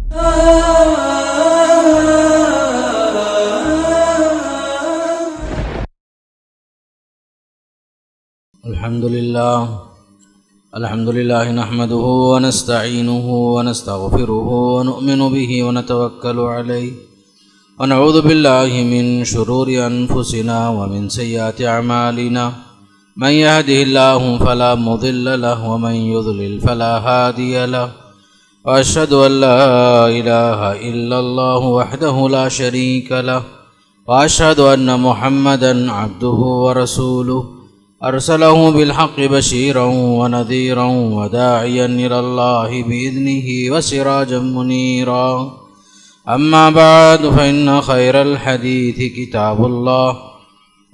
الحمد لله نحمده ونستعينه ونستغفره ونؤمن به ونتوكل عليه ونعوذ بالله من شرور أنفسنا ومن سيئات أعمالنا من يهده الله فلا مضل له ومن يضلل فلا هادي له وأشهد أن لا إله إلا الله وحده لا شريك له وأشهد أن محمدا عبده ورسوله أرسله بالحق بشيرا ونذيرا وداعيا إلى الله بإذنه وسراجا منيرا أما بعد فإن خير الحديث كتاب الله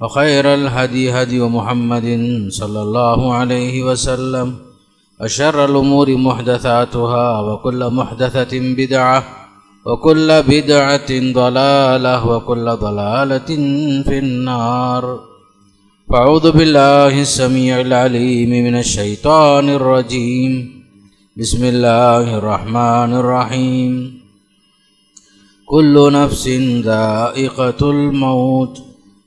وخير الهدي هدي محمد صلى الله عليه وسلم وشر الأمور محدثاتها وكل محدثة بدعة وكل بدعة ضلالة وكل ضلالة في النار. فأعوذ بالله السميع العليم من الشيطان الرجيم. بسم الله الرحمن الرحيم. كل نفس ذائقة الموت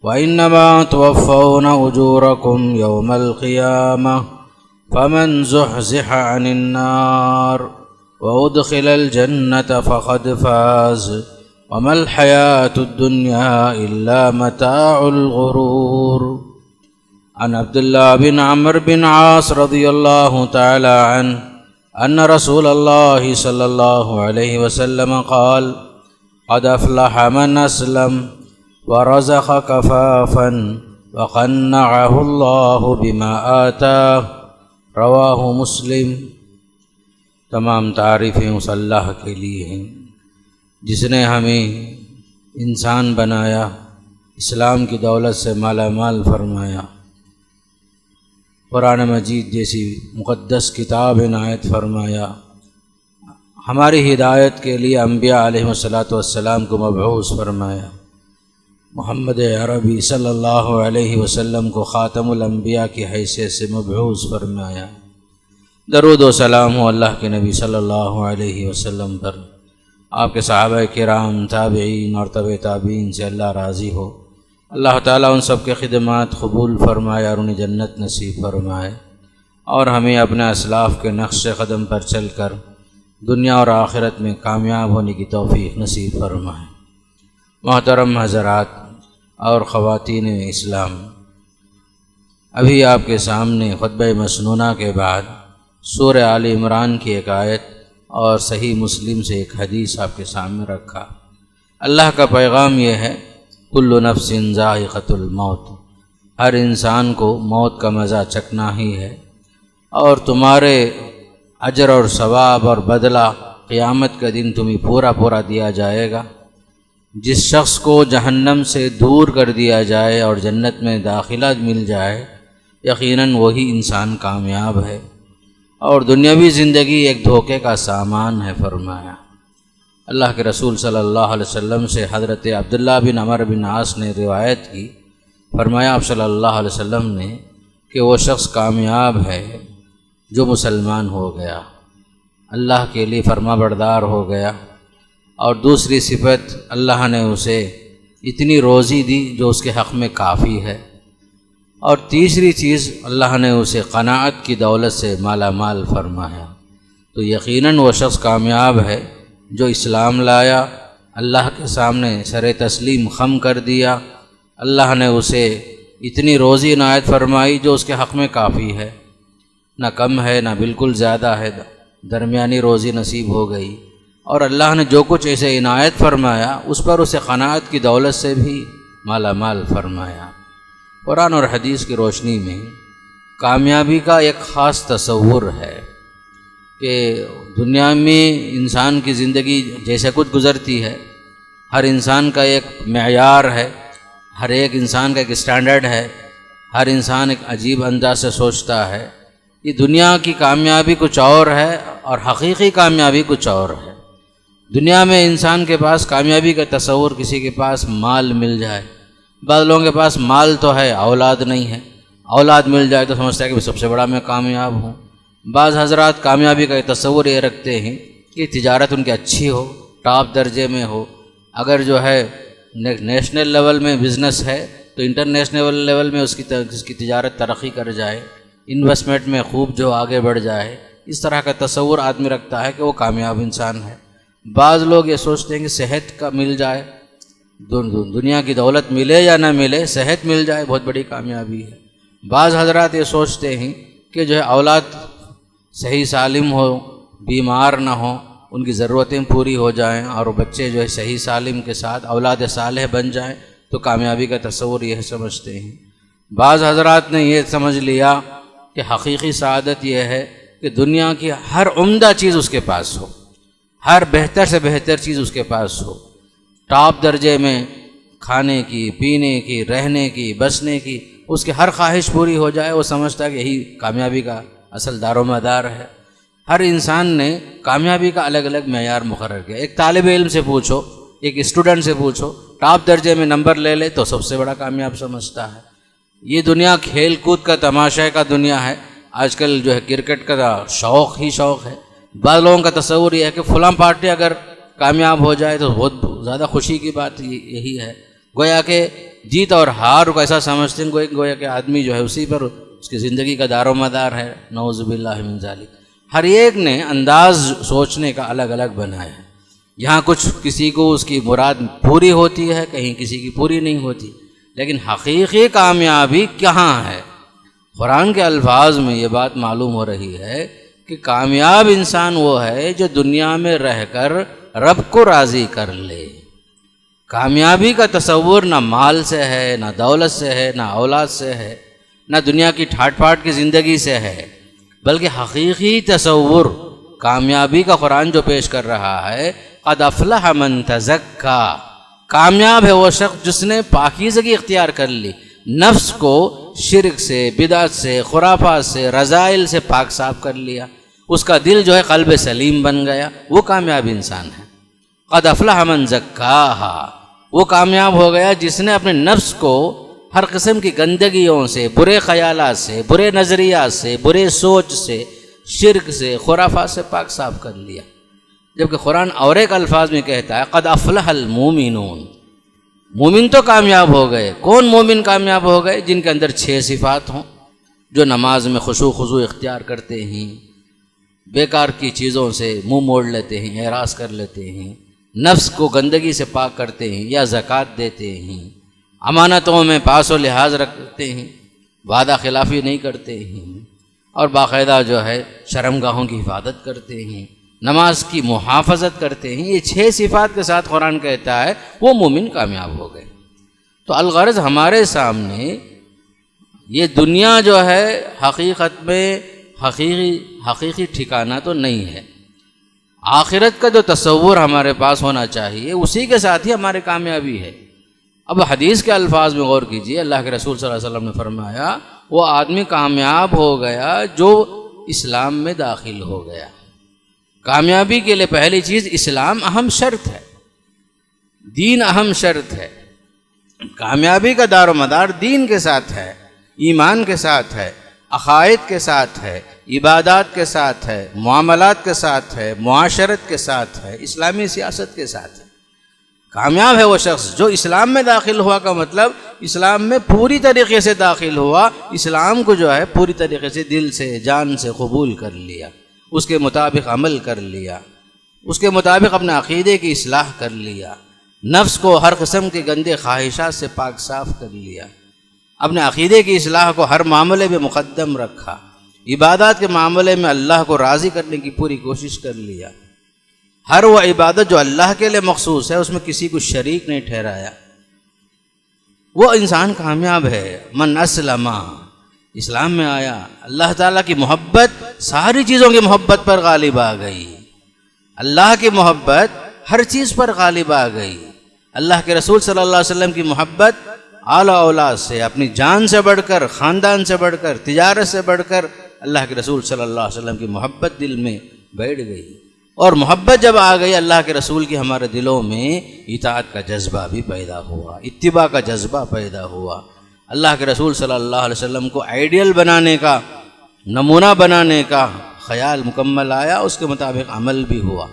وإنما توفون أجوركم يوم القيامة فمن زحزح عن النار وأدخل الجنة فقد فاز وما الحياة الدنيا إلا متاع الغرور. عن عبد الله بن عمرو بن عاص رضي الله تعالى عنه أن رسول الله صلى الله عليه وسلم قال: قد أفلح من أسلم ورزق كفافا وقنعه الله بما آتاه. رواہ مسلم. تمام تعریفیں اس اللہ کے لیے ہیں جس نے ہمیں انسان بنایا، اسلام کی دولت سے مالا مال فرمایا، قرآن مجید جیسی مقدس کتاب عنایت فرمایا، ہماری ہدایت کے لیے انبیاء علیہ والسلام کو مبعوث فرمایا، محمد عربی صلی اللہ علیہ وسلم کو خاتم الانبیاء کی حیثیت سے مبعوث فرمایا۔ درود و سلام ہو اللہ کے نبی صلی اللہ علیہ وسلم پر، آپ کے صحابہ کرام، تابعین اور تبع تابعین سے اللہ راضی ہو۔ اللہ تعالیٰ ان سب کے خدمات قبول فرمائے اور انہیں جنت نصیب فرمائے، اور ہمیں اپنے اسلاف کے نقش قدم پر چل کر دنیا اور آخرت میں کامیاب ہونے کی توفیق نصیب فرمائے۔ محترم حضرات اور خواتین اسلام، ابھی آپ کے سامنے خطبہ مسنونہ کے بعد سورہ آل عمران کی ایک آیت اور صحیح مسلم سے ایک حدیث آپ کے سامنے رکھا۔ اللہ کا پیغام یہ ہے: کل نفس ذائقۃ الموت، ہر انسان کو موت کا مزہ چکھنا ہی ہے، اور تمہارے اجر اور ثواب اور بدلہ قیامت کا دن تمہیں پورا دیا جائے گا۔ جس شخص کو جہنم سے دور کر دیا جائے اور جنت میں داخلہ مل جائے، یقیناً وہی انسان کامیاب ہے، اور دنیاوی زندگی ایک دھوکے کا سامان ہے فرمایا۔ اللہ کے رسول صلی اللہ علیہ وسلم سے حضرت عبداللہ بن عمرو بن عاص نے روایت کی، فرمایا آپ صلی اللہ علیہ وسلم نے کہ وہ شخص کامیاب ہے جو مسلمان ہو گیا، اللہ کے لیے فرما بردار ہو گیا، اور دوسری صفت اللہ نے اسے اتنی روزی دی جو اس کے حق میں کافی ہے، اور تیسری چیز اللہ نے اسے قناعت کی دولت سے مالا مال فرمایا۔ تو یقیناً وہ شخص کامیاب ہے جو اسلام لایا، اللہ کے سامنے سر تسلیم خم کر دیا، اللہ نے اسے اتنی روزی عنایت فرمائی جو اس کے حق میں کافی ہے، نہ کم ہے نہ بالکل زیادہ ہے، درمیانی روزی نصیب ہو گئی، اور اللہ نے جو کچھ ایسے عنایت فرمایا اس پر اسے قناعت کی دولت سے بھی مالا مال فرمایا۔ قرآن اور حدیث کی روشنی میں کامیابی کا ایک خاص تصور ہے کہ دنیا میں انسان کی زندگی جیسے کچھ گزرتی ہے، ہر انسان کا ایک معیار ہے، ہر ایک انسان کا ایک اسٹینڈرڈ ہے، ہر انسان ایک عجیب انداز سے سوچتا ہے۔ یہ دنیا کی کامیابی کچھ اور ہے اور حقیقی کامیابی کچھ اور ہے۔ دنیا میں انسان کے پاس کامیابی کا تصور، کسی کے پاس مال مل جائے، بعض لوگوں کے پاس مال تو ہے، اولاد نہیں ہے، اولاد مل جائے تو سمجھتا ہے کہ سب سے بڑا میں کامیاب ہوں۔ بعض حضرات کامیابی کا تصور یہ رکھتے ہیں کہ تجارت ان کی اچھی ہو، ٹاپ درجے میں ہو. اگر جو ہے نیشنل لیول میں بزنس ہے تو انٹرنیشنل لیول میں اس کی تجارت ترقی کر جائے، انویسٹمنٹ میں خوب جو آگے بڑھ جائے. اس طرح کا تصور آدمی رکھتا ہے کہ وہ کامیاب انسان ہے. بعض لوگ یہ سوچتے ہیں کہ صحت کا مل جائے، دنیا کی دولت ملے یا نہ ملے، صحت مل جائے بہت بڑی کامیابی ہے. بعض حضرات یہ سوچتے ہیں کہ جو ہے اولاد صحیح سالم ہو، بیمار نہ ہو، ان کی ضرورتیں پوری ہو جائیں اور بچے جو ہے صحیح سالم کے ساتھ اولاد صالح بن جائیں تو کامیابی کا تصور یہ سمجھتے ہیں. بعض حضرات نے یہ سمجھ لیا کہ حقیقی سعادت یہ ہے کہ دنیا کی ہر عمدہ چیز اس کے پاس ہو، ہر بہتر سے بہتر چیز اس کے پاس ہو، ٹاپ درجے میں کھانے کی، پینے کی، رہنے کی، بسنے کی اس کی ہر خواہش پوری ہو جائے. وہ سمجھتا ہے کہ یہی کامیابی کا اصل دار و مدار ہے. ہر انسان نے کامیابی کا الگ الگ معیار مقرر کیا. ایک طالب علم سے پوچھو، ایک اسٹوڈنٹ سے پوچھو، ٹاپ درجے میں نمبر لے لے تو سب سے بڑا کامیاب سمجھتا ہے. یہ دنیا کھیل کود کا تماشا کا دنیا ہے. آج کل جو ہے کرکٹ کا شوق ہی شوق ہے. بعض لوگوں کا تصور یہ ہے کہ فلاں پارٹی اگر کامیاب ہو جائے تو بہت زیادہ خوشی کی بات یہی ہے. گویا کہ جیت اور ہار کو ایسا سمجھتے ہیں گویا کہ آدمی جو ہے اسی پر اس کی زندگی کا دار و مدار ہے. نعوذ باللہ من ذالک. ہر ایک نے انداز سوچنے کا الگ الگ بنایا ہے. یہاں کچھ کسی کو اس کی مراد پوری ہوتی ہے، کہیں کسی کی پوری نہیں ہوتی. لیکن حقیقی کامیابی کہاں ہے؟ قرآن کے الفاظ میں یہ بات معلوم ہو رہی ہے کہ کامیاب انسان وہ ہے جو دنیا میں رہ کر رب کو راضی کر لے. کامیابی کا تصور نہ مال سے ہے، نہ دولت سے ہے، نہ اولاد سے ہے، نہ دنیا کی ٹھاٹ پاٹ کی زندگی سے ہے، بلکہ حقیقی تصور کامیابی کا قرآن جو پیش کر رہا ہے، قد افلح من تزکا. کامیاب ہے وہ شخص جس نے پاکیزگی اختیار کر لی، نفس کو شرک سے، بدعت سے، خرافات سے، رذائل سے پاک صاف کر لیا. اس کا دل جو ہے قلب سلیم بن گیا. وہ کامیاب انسان ہے. قد افلح من زکاہا. وہ کامیاب ہو گیا جس نے اپنے نفس کو ہر قسم کی گندگیوں سے، برے خیالات سے، برے نظریات سے، برے سوچ سے، شرک سے، خرافات سے پاک صاف کر لیا. جبکہ قرآن اور ایک الفاظ میں کہتا ہے قد افلح المومنون. مومن تو کامیاب ہو گئے. کون مومن کامیاب ہو گئے؟ جن کے اندر 6 صفات ہوں، جو نماز میں خشوع خضوع اختیار کرتے ہیں، بیکار کی چیزوں سے منہ موڑ لیتے ہیں، اعراض کر لیتے ہیں، نفس کو گندگی سے پاک کرتے ہیں یا زکوٰۃ دیتے ہیں، امانتوں میں پاس و لحاظ رکھتے ہیں، وعدہ خلافی نہیں کرتے ہیں، اور باقاعدہ جو ہے شرمگاہوں کی حفاظت کرتے ہیں، نماز کی محافظت کرتے ہیں. یہ 6 صفات کے ساتھ قرآن کہتا ہے وہ مومن کامیاب ہو گئے. تو الغرض ہمارے سامنے یہ دنیا جو ہے حقیقت میں حقیقی ٹھکانہ تو نہیں ہے. آخرت کا جو تصور ہمارے پاس ہونا چاہیے اسی کے ساتھ ہی ہماری کامیابی ہے. اب حدیث کے الفاظ میں غور کیجیے. اللہ کے رسول صلی اللہ علیہ وسلم نے فرمایا وہ آدمی کامیاب ہو گیا جو اسلام میں داخل ہو گیا. کامیابی کے لیے پہلی چیز اسلام اہم شرط ہے، دین اہم شرط ہے. کامیابی کا دار و مدار دین کے ساتھ ہے، ایمان کے ساتھ ہے، عقائد کے ساتھ ہے، عبادات کے ساتھ ہے، معاملات کے ساتھ ہے، معاشرت کے ساتھ ہے، اسلامی سیاست کے ساتھ ہے. کامیاب ہے وہ شخص جو اسلام میں داخل ہوا. کا مطلب اسلام میں پوری طریقے سے داخل ہوا، اسلام کو جو ہے پوری طریقے سے دل سے جان سے قبول کر لیا، اس کے مطابق عمل کر لیا، اس کے مطابق اپنے عقیدے کی اصلاح کر لیا، نفس کو ہر قسم کے گندے خواہشات سے پاک صاف کر لیا، اپنے عقیدے کی اصلاح کو ہر معاملے میں مقدم رکھا، عبادات کے معاملے میں اللہ کو راضی کرنے کی پوری کوشش کر لیا. ہر وہ عبادت جو اللہ کے لیے مخصوص ہے اس میں کسی کو شریک نہیں ٹھہرایا. وہ انسان کامیاب ہے. من اسلم، اسلام میں آیا، اللہ تعالیٰ کی محبت ساری چیزوں کی محبت پر غالب آ گئی. اللہ کی محبت ہر چیز پر غالب آ گئی. اللہ کے رسول صلی اللہ علیہ وسلم کی محبت اعلیٰ اولاد سے، اپنی جان سے بڑھ کر، خاندان سے بڑھ کر، تجارت سے بڑھ کر اللہ کے رسول صلی اللہ علیہ وسلم کی محبت دل میں بیٹھ گئی. اور محبت جب آ گئی اللہ کے رسول کی ہمارے دلوں میں اطاعت کا جذبہ بھی پیدا ہوا، اتباع کا جذبہ پیدا ہوا. اللہ کے رسول صلی اللہ علیہ وسلم کو آئیڈیل بنانے کا، نمونہ بنانے کا خیال مکمل آیا، اس کے مطابق عمل بھی ہوا.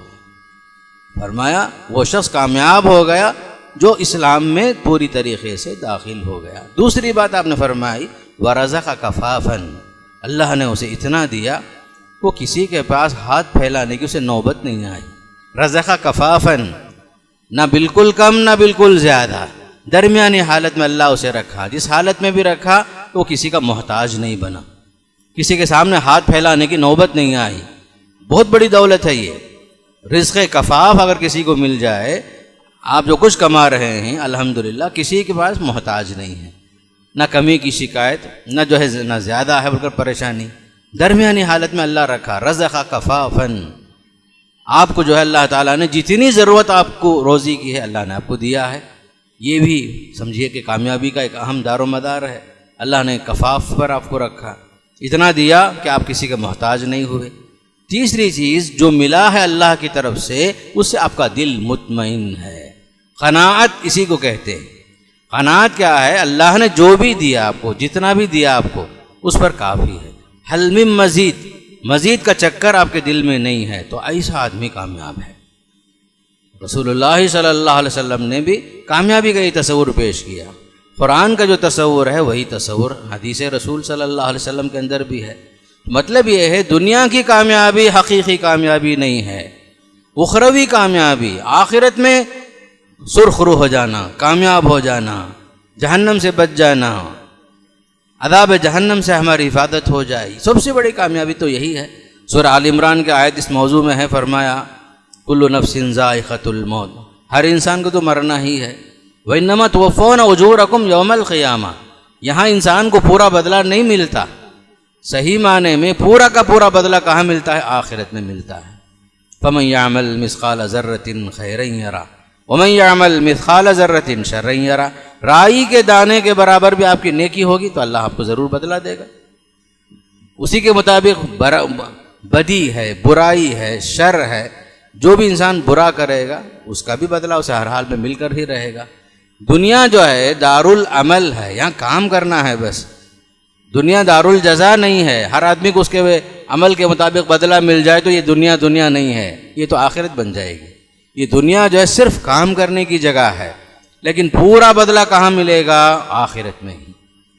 فرمایا وہ شخص کامیاب ہو گیا جو اسلام میں پوری طریقے سے داخل ہو گیا۔ دوسری بات آپ نے فرمائی وَرَزَقَ کَفَافًا، اللہ نے اسے اتنا دیا وہ کسی کے پاس ہاتھ پھیلانے کی اسے نوبت نہیں آئی۔ رزق کفافن، نہ بالکل کم نہ بالکل زیادہ، درمیانی حالت میں اللہ اسے رکھا۔ جس حالت میں بھی رکھا وہ کسی کا محتاج نہیں بنا، کسی کے سامنے ہاتھ پھیلانے کی نوبت نہیں آئی۔ بہت بڑی دولت ہے یہ رزق کفاف۔ اگر کسی کو مل جائے، آپ جو کچھ کما رہے ہیں الحمدللہ، کسی کے پاس محتاج نہیں ہے، نہ کمی کی شکایت، نہ زیادہ ہے بلکہ پریشانی، درمیانی حالت میں اللہ رکھا۔ رزق کفافن، آپ کو جو ہے اللہ تعالیٰ نے جتنی ضرورت آپ کو روزی کی ہے اللہ نے آپ کو دیا ہے۔ یہ بھی سمجھیے کہ کامیابی کا ایک اہم دار و مدار ہے۔ اللہ نے کفاف پر آپ کو رکھا، اتنا دیا کہ آپ کسی کے محتاج نہیں ہوئے۔ تیسری چیز جو ملا ہے اللہ کی طرف سے، اس سے آپ کا دل مطمئن ہے۔ قناعت اسی کو کہتے ہیں۔ قناعت کیا ہے؟ اللہ نے جو بھی دیا آپ کو، جتنا بھی دیا آپ کو، اس پر کافی ہے۔ حل من مزید، مزید کا چکر آپ کے دل میں نہیں ہے تو ایسا آدمی کامیاب ہے۔ رسول اللہ صلی اللہ علیہ وسلم نے بھی کامیابی کا یہ تصور پیش کیا۔ قرآن کا جو تصور ہے وہی تصور حدیث رسول صلی اللہ علیہ وسلم کے اندر بھی ہے۔ مطلب یہ ہے دنیا کی کامیابی حقیقی کامیابی نہیں ہے، اخروی کامیابی، آخرت میں سرخرو ہو جانا، کامیاب ہو جانا، جہنم سے بچ جانا، عذاب جہنم سے ہماری حفاظت ہو جائے، سب سے بڑی کامیابی تو یہی ہے۔ سورہ آل عمران کی آیت اس موضوع میں ہے، فرمایا کل نفس ذائقۃ الموت، ہر انسان کو تو مرنا ہی ہے۔ وانما توفون اجورکم یوم القیامہ، یہاں انسان کو پورا بدلہ نہیں ملتا، صحیح معنی میں پورا کا پورا بدلہ کہاں ملتا ہے؟ آخرت میں ملتا ہے۔ فمن یعمل مثقال ذرۃ خیرا یرہ ومن یعمل مثقال ذرۃ شرا یرہ، رائی کے دانے کے برابر بھی آپ کی نیکی ہوگی تو اللہ آپ کو ضرور بدلہ دے گا۔ اسی کے مطابق بدی ہے، برائی ہے، شر ہے، جو بھی انسان برا کرے گا اس کا بھی بدلہ اسے ہر حال میں مل کر ہی رہے گا۔ دنیا جو ہے دارالعمل ہے، یہاں کام کرنا ہے بس، دنیا دارالجزا نہیں ہے۔ ہر آدمی کو اس کے عمل کے مطابق بدلہ مل جائے تو یہ دنیا نہیں ہے، یہ تو آخرت بن جائے گی۔ یہ دنیا جو ہے صرف کام کرنے کی جگہ ہے، لیکن پورا بدلہ کہاں ملے گا؟ آخرت میں ہی۔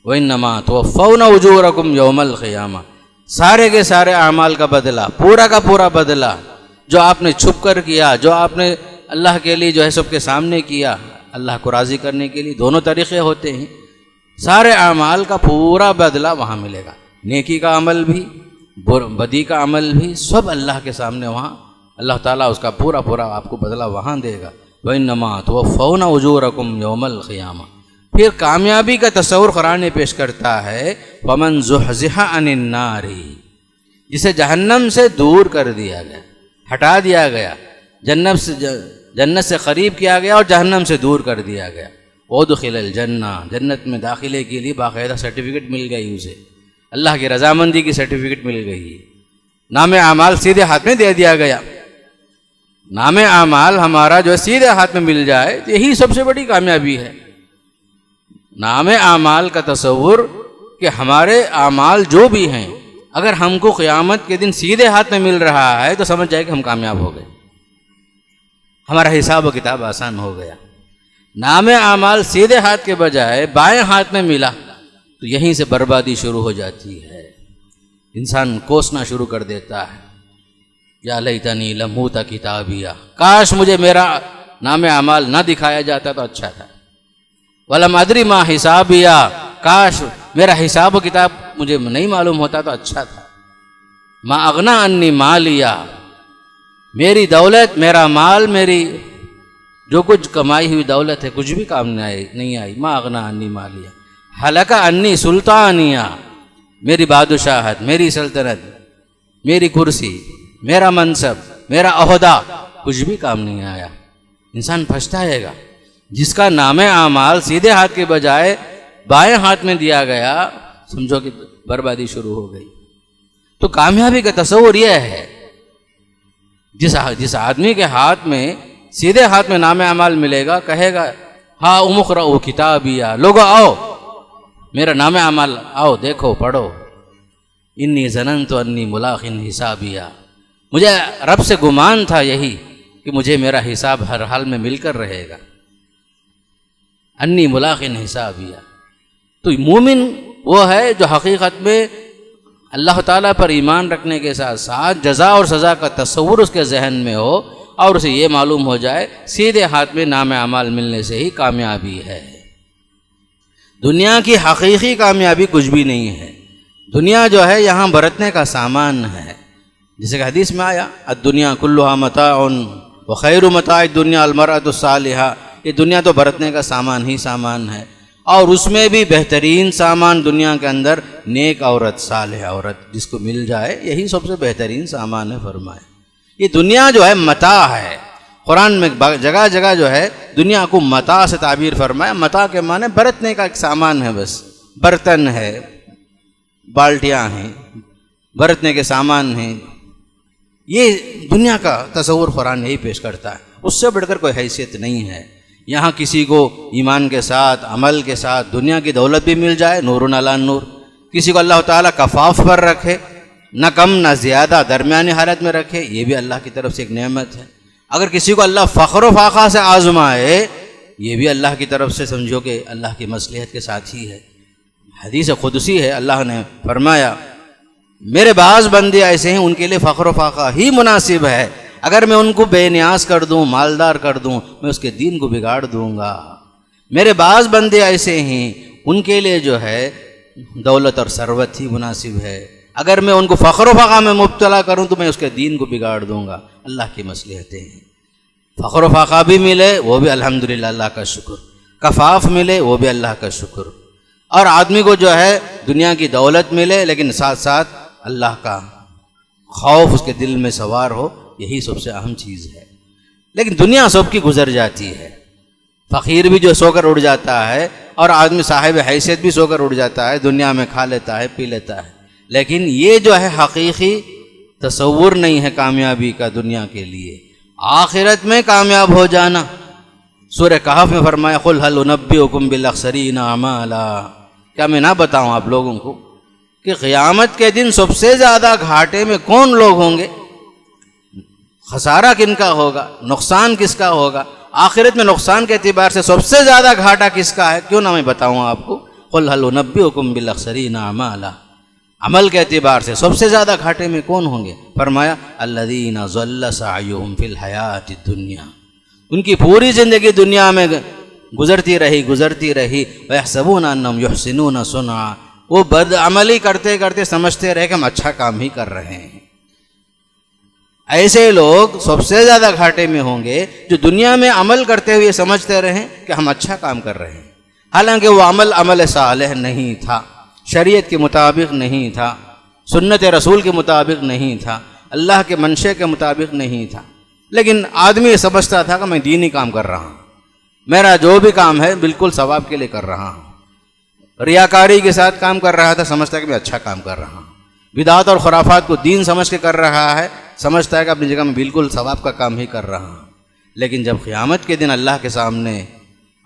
وَإِنَّمَا تُوَفَّوْنَ أُجُورَكُمْ يَوْمَ الْقِيَامَةِ، سارے کے سارے اعمال کا بدلہ، پورا کا پورا بدلہ، جو آپ نے چھپ کر کیا، جو آپ نے اللہ کے لیے جو ہے سب کے سامنے کیا، اللہ کو راضی کرنے کے لیے دونوں طریقے ہوتے ہیں، سارے اعمال کا پورا بدلہ وہاں ملے گا۔ نیکی کا عمل بھی، بدی کا عمل بھی، سب اللہ کے سامنے وہاں اللہ تعالیٰ اس کا پورا آپ کو بدلہ وہاں دے گا۔ وَإِنَّمَا تُوَفَّوْنَ أُجُورَكُمْ يَوْمَ الْقِيَامَةِ۔ پھر کامیابی کا تصور قرآن نے پیش کرتا ہے وَمَنْ زُحْزِحَ عَنِ النَّارِ، جسے جہنم سے دور کر دیا گیا، ہٹا دیا گیا، جنت سے قریب کیا گیا اور جہنم سے دور کر دیا گیا۔ وَأُدْخِلَ الْجَنَّةَ، جنت میں داخلے کے لیے باقاعدہ سرٹیفکیٹ مل گئی اسے، اللہ کی رضامندی کی سرٹیفکیٹ مل گئی، نام اعمال سیدھے ہاتھ میں دے دیا گیا۔ نام اعمال ہمارا جو ہے سیدھے ہاتھ میں مل جائے یہی سب سے بڑی کامیابی ہے۔ نام اعمال کا تصور کہ ہمارے اعمال جو بھی ہیں اگر ہم کو قیامت کے دن سیدھے ہاتھ میں مل رہا ہے تو سمجھ جائے کہ ہم کامیاب ہو گئے، ہمارا حساب و کتاب آسان ہو گیا۔ نام اعمال سیدھے ہاتھ کے بجائے بائیں ہاتھ میں ملا تو یہیں سے بربادی شروع ہو جاتی ہے، انسان کوسنا شروع کر دیتا ہے، یا لیتنی لم اوت کتابیہ، کاش مجھے میرا نام اعمال نہ دکھایا جاتا تو اچھا تھا۔ ولم ادری ما حسابیہ، کاش میرا حساب و کتاب مجھے نہیں معلوم ہوتا تو اچھا تھا۔ ما اغنی عنی مالیہ، میری دولت، میرا مال، میری جو کچھ کمائی ہوئی دولت ہے کچھ بھی کام نہیں آئی۔ ما اغنی عنی مالیہ ہلک عنی سلطانیہ، میری بادشاہت، میری سلطنت، میری کرسی، میرا منصب، میرا عہدہ کچھ بھی کام نہیں آیا۔ انسان پچھتائے گا۔ جس کا نام اعمال سیدھے ہاتھ کے بجائے بائیں ہاتھ میں دیا گیا، سمجھو کہ بربادی شروع ہو گئی۔ تو کامیابی کا تصور یہ ہے جس آدمی کے ہاتھ میں سیدھے ہاتھ میں نام اعمال ملے گا، کہے گا ہاں اقرؤ کتابیہ، لوگو آؤ میرا نام اعمال آؤ دیکھو پڑھو، انی ظننت انی ملاق حسابیہ، مجھے رب سے گمان تھا یہی کہ مجھے میرا حساب ہر حال میں مل کر رہے گا، انی ملاقٍ حسابیہ۔ تو مومن وہ ہے جو حقیقت میں اللہ تعالیٰ پر ایمان رکھنے کے ساتھ ساتھ جزا اور سزا کا تصور اس کے ذہن میں ہو، اور اسے یہ معلوم ہو جائے سیدھے ہاتھ میں نام اعمال ملنے سے ہی کامیابی ہے۔ دنیا کی حقیقی کامیابی کچھ بھی نہیں ہے، دنیا جو ہے یہاں برتنے کا سامان ہے، جیسے کہ حدیث میں آیا الدنیا کلھا متاع وخیر متاع الدنیا المرأۃ الصالحہ، یہ دنیا تو برتنے کا سامان ہی سامان ہے، اور اس میں بھی بہترین سامان دنیا کے اندر نیک عورت، صالح عورت جس کو مل جائے یہی سب سے بہترین سامان ہے۔ فرمائے یہ دنیا جو ہے متاع ہے، قرآن میں جگہ جگہ جو ہے دنیا کو متاع سے تعبیر فرمایا۔ متاع کے معنی برتنے کا ایک سامان ہے، بس برتن ہے، بالٹیاں ہیں، برتنے کے سامان ہیں، یہ دنیا کا تصور قرآن یہی پیش کرتا ہے، اس سے بڑھ کر کوئی حیثیت نہیں ہے۔ یہاں کسی کو ایمان کے ساتھ عمل کے ساتھ دنیا کی دولت بھی مل جائے، نور علی نور، کسی کو اللہ تعالیٰ کفاف پر رکھے، نہ کم نہ زیادہ درمیانی حالت میں رکھے، یہ بھی اللہ کی طرف سے ایک نعمت ہے۔ اگر کسی کو اللہ فخر و فاقہ سے آزمائے، یہ بھی اللہ کی طرف سے سمجھو کہ اللہ کی مصلحت کے ساتھ ہی ہے۔ حدیث قدسی ہے، اللہ نے فرمایا میرے بعض بندے ایسے ہیں ان کے لیے فخر و فاقہ ہی مناسب ہے، اگر میں ان کو بے نیاز کر دوں، مالدار کر دوں، میں اس کے دین کو بگاڑ دوں گا۔ میرے بعض بندے ایسے ہیں ان کے لیے جو ہے دولت اور ثروت ہی مناسب ہے، اگر میں ان کو فخر و فاقہ میں مبتلا کروں تو میں اس کے دین کو بگاڑ دوں گا۔ اللہ کی مصلحتیں ہیں، فخر و فاقہ بھی ملے وہ بھی الحمدللہ اللہ کا شکر، کفاف ملے وہ بھی اللہ کا شکر، اور آدمی کو جو ہے دنیا کی دولت ملے لیکن ساتھ ساتھ اللہ کا خوف اس کے دل میں سوار ہو، یہی سب سے اہم چیز ہے۔ لیکن دنیا سب کی گزر جاتی ہے، فقیر بھی جو سو کر اڑ جاتا ہے اور آدمی صاحب حیثیت بھی سو کر اڑ جاتا ہے، دنیا میں کھا لیتا ہے، پی لیتا ہے، لیکن یہ جو ہے حقیقی تصور نہیں ہے کامیابی کا دنیا کے لیے۔ آخرت میں کامیاب ہو جانا، سورہ کہف میں فرمایا قل هل انبئکم بالاخسرین اعمالا، کیا میں نہ بتاؤں آپ لوگوں کو کہ قیامت کے دن سب سے زیادہ گھاٹے میں کون لوگ ہوں گے، خسارہ کن کا ہوگا، نقصان کس کا ہوگا، آخرت میں نقصان کے اعتبار سے سب سے زیادہ گھاٹا کس کا ہے، کیوں نہ میں بتاؤں آپ کو۔ قل هل انبئکم بالاخسرین اعمالا، عمل کے اعتبار سے سب سے زیادہ گھاٹے میں کون ہوں گے؟ فرمایا الذین ضل سعیہم فی الحیاۃ الدنیا، ان کی پوری زندگی دنیا میں گزرتی رہی ویحسبون انہم یحسنون صنعا، وہ بد عملی کرتے کرتے سمجھتے رہے کہ ہم اچھا کام ہی کر رہے ہیں۔ ایسے لوگ سب سے زیادہ گھاٹے میں ہوں گے جو دنیا میں عمل کرتے ہوئے سمجھتے رہیں کہ ہم اچھا کام کر رہے ہیں، حالانکہ وہ عمل صالح نہیں تھا، شریعت کے مطابق نہیں تھا، سنت رسول کے مطابق نہیں تھا، اللہ کے منشے کے مطابق نہیں تھا، لیکن آدمی سمجھتا تھا کہ میں دینی کام کر رہا ہوں، میرا جو بھی کام ہے بالکل ثواب کے لیے کر رہا ہوں، ریاکاری کے ساتھ کام کر رہا تھا، سمجھتا ہے کہ میں اچھا کام کر رہا ہوں، بدعات اور خرافات کو دین سمجھ کے کر رہا ہے، سمجھتا ہے کہ اپنی جگہ میں بالکل ثواب کا کام ہی کر رہا ہوں، لیکن جب قیامت کے دن اللہ کے سامنے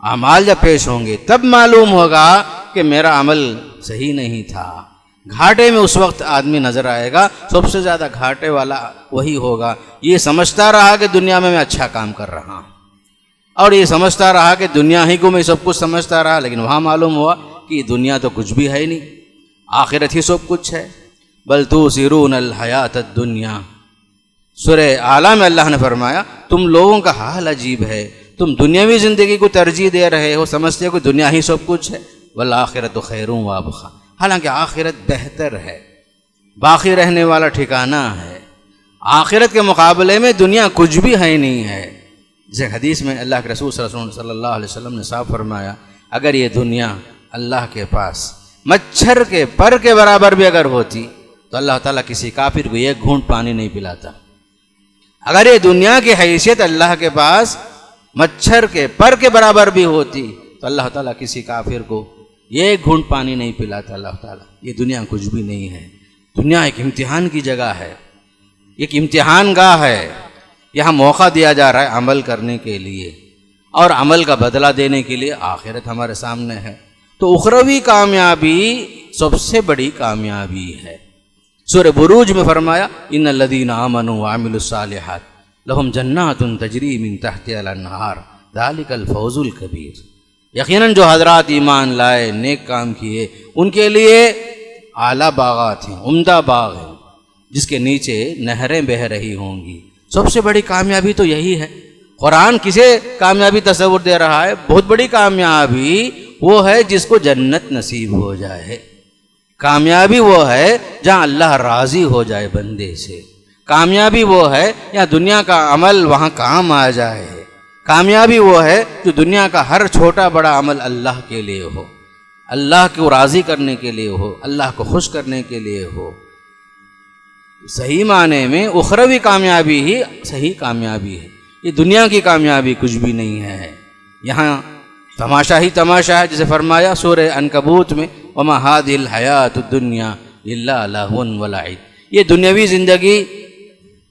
اعمال جب پیش ہوں گے تب معلوم ہوگا کہ میرا عمل صحیح نہیں تھا۔ گھاٹے میں اس وقت آدمی نظر آئے گا، سب سے زیادہ گھاٹے والا وہی ہوگا، یہ سمجھتا رہا کہ دنیا میں اچھا کام کر رہا ہوں، اور یہ سمجھتا رہا کہ دنیا ہی کو میں سب کچھ سمجھتا رہا، لیکن وہاں معلوم ہوا کہ یہ دنیا تو کچھ بھی ہے نہیں، آخرت ہی سب کچھ ہے۔ بل تؤثرون الحیات الدنیا، سورہ اعلیٰ میں اللہ نے فرمایا تم لوگوں کا حال عجیب ہے، تم دنیاوی زندگی کو ترجیح دے رہے ہو، سمجھتے ہو کہ دنیا ہی سب کچھ ہے، والآخرۃ خیر وابقیٰ، حالانکہ آخرت بہتر ہے، باقی رہنے والا ٹھکانہ ہے، آخرت کے مقابلے میں دنیا کچھ بھی ہے نہیں ہے۔ جیسے حدیث میں اللہ کے رسول صلی اللہ علیہ وسلم نے صاف فرمایا اگر یہ دنیا اللہ کے پاس مچھر کے پر کے برابر بھی اگر ہوتی تو اللہ تعالیٰ کسی کافر کو ایک گھونٹ پانی نہیں پلاتا۔ اگر یہ دنیا کی حیثیت اللہ کے پاس مچھر کے پر کے برابر بھی ہوتی تو اللہ تعالیٰ کسی کافر کو ایک گھونٹ پانی نہیں پلاتا۔ اللہ تعالیٰ یہ دنیا کچھ بھی نہیں ہے، دنیا ایک امتحان کی جگہ ہے، ایک امتحان گاہ ہے، یہاں موقع دیا جا رہا ہے عمل کرنے کے لیے اور عمل کا بدلہ دینے کے لیے آخرت ہمارے سامنے ہے۔ تو اخروی کامیابی سب سے بڑی کامیابی ہے۔ سورہ بروج میں فرمایا ان الذین آمنوا وعملوا الصالحات لہم جنات تجری من تحتها الانہار ذالک الفوز الکبیر۔ یقیناً جو حضرات ایمان لائے، نیک کام کیے، ان کے لیے اعلیٰ باغات ہیں، عمدہ باغ ہیں جس کے نیچے نہریں بہہ رہی ہوں گی۔ سب سے بڑی کامیابی تو یہی ہے۔ قرآن کسے کامیابی تصور دے رہا ہے؟ بہت بڑی کامیابی وہ ہے جس کو جنت نصیب ہو جائے۔ کامیابی وہ ہے جہاں اللہ راضی ہو جائے بندے سے۔ کامیابی وہ ہے یا دنیا کا عمل وہاں کام آ جائے۔ کامیابی وہ ہے جو دنیا کا ہر چھوٹا بڑا عمل اللہ کے لیے ہو، اللہ کو راضی کرنے کے لیے ہو، اللہ کو خوش کرنے کے لیے ہو۔ صحیح معنی میں اخروی کامیابی ہی صحیح کامیابی ہے۔ یہ دنیا کی کامیابی کچھ بھی نہیں ہے، یہاں تماشا ہی تماشا ہے، جسے فرمایا سورہ عنکبوت میں وما هذه الحیات الدنیا الا لہو ولعب۔ یہ دنیاوی زندگی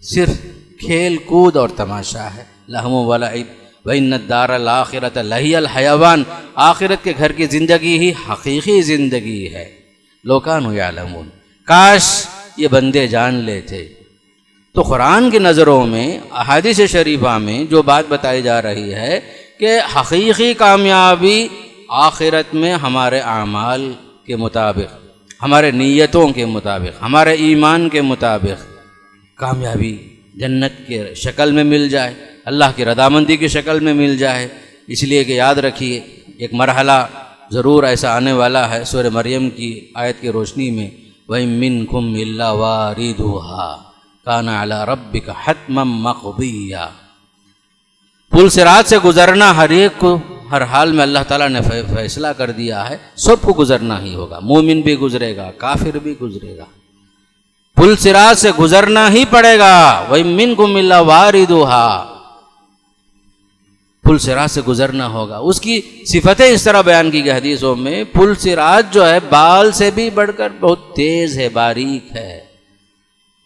صرف کھیل کود اور تماشا ہے، لہو ولعب۔ وَإِنَّ الدَّارَ الْآخِرَةَ لَهِيَ الْحَيَوَانُ، آخرت کے گھر کی زندگی ہی حقیقی زندگی ہے۔ لَوْ كَانُوا يَعْلَمُونَ، کاش یہ بندے جان لیتے۔ تو قرآن کی نظروں میں، احادیث شریفہ میں جو بات بتائی جا رہی ہے کہ حقیقی کامیابی آخرت میں ہمارے اعمال کے مطابق، ہمارے نیتوں کے مطابق، ہمارے ایمان کے مطابق کامیابی جنت کے شکل میں مل جائے، اللہ کی رضامندی کی شکل میں مل جائے۔ اس لیے کہ یاد رکھیے ایک مرحلہ ضرور ایسا آنے والا ہے سورہ مریم کی آیت کی روشنی میں، وَإِن مِّنكُمْ إِلَّا وَارِدُهَا كَانَ عَلَى رَبِّكَ حَتْمًا مَّقْضِيًّا۔ پل صراط سے گزرنا ہر ایک کو ہر حال میں اللہ تعالیٰ نے فیصلہ کر دیا ہے، سب کو گزرنا ہی ہوگا، مومن بھی گزرے گا، کافر بھی گزرے گا، پل صراط سے گزرنا ہی پڑے گا۔ وَإِن مِّنكُمْ إِلَّا وَارِدُهَا، پل صراط سے گزرنا ہوگا۔ اس کی صفتیں اس طرح بیان کی گئی حدیثوں میں، پل صراط جو ہے بال سے بھی بڑھ کر بہت تیز ہے، باریک ہے۔